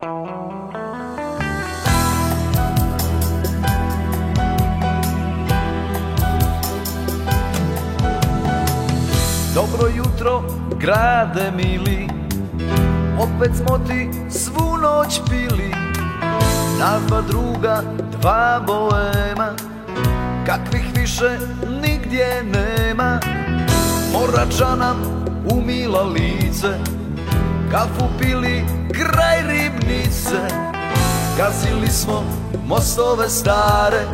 Dobro jutro, grade mili, opet smo ti svu noć pili. Na dva druga, dva boema, kakvih više nigdje nema. Morača nam umila lice, kafu pili kraj Ribnice. Gazili smo mostove stare,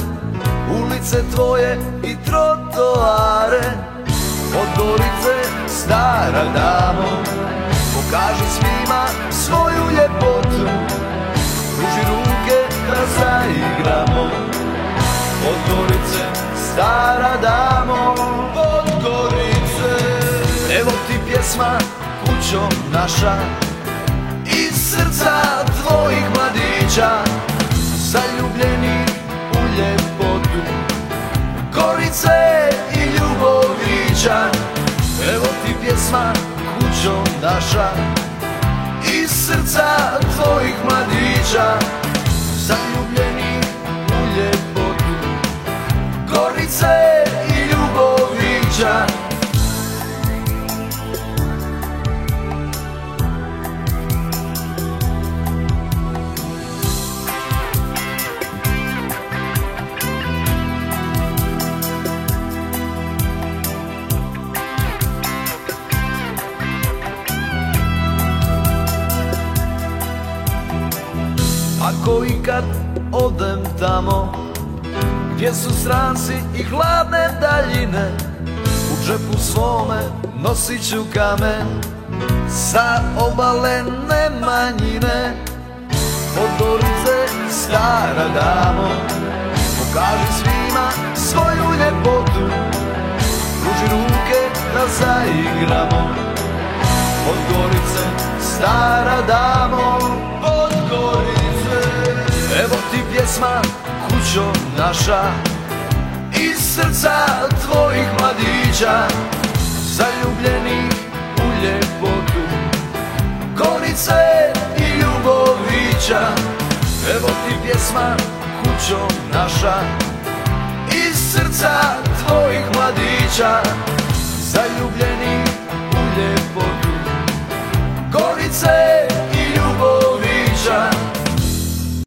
ulice tvoje i trotoare. Podgorice, stara damo, pokaži svima svoju ljepotu. Pruži ruke da zaigramo. Podgorice, stara damo, Podgorice. Evo ti pjesma, kućo naša, iz srca tvojih mladića, zaljubljenih u ljepotu Gorice i Ljubovića. Evo ti pjesma, kućo naša, iz srca tvojih mladića, zaljubljenih u ljepotu Gorice i Ljubovića. Ako ikad odem tamo gdje su stranci i hladne daljine, u džepu svome nosit ću kamen sa obale Nemanjine. Podgorice, stara damo, pokaži svima svoju ljepotu. Pruži ruke da zaigramo. Podgorice, stara damo, Podgorice. Evo ti pjesma, kućo naša, iz srca tvojih mladića, zaljubljenih u ljepotu Gorice i Ljubovića. Evo ti pjesma, kućo naša, iz srca tvojih mladića, zaljubljenih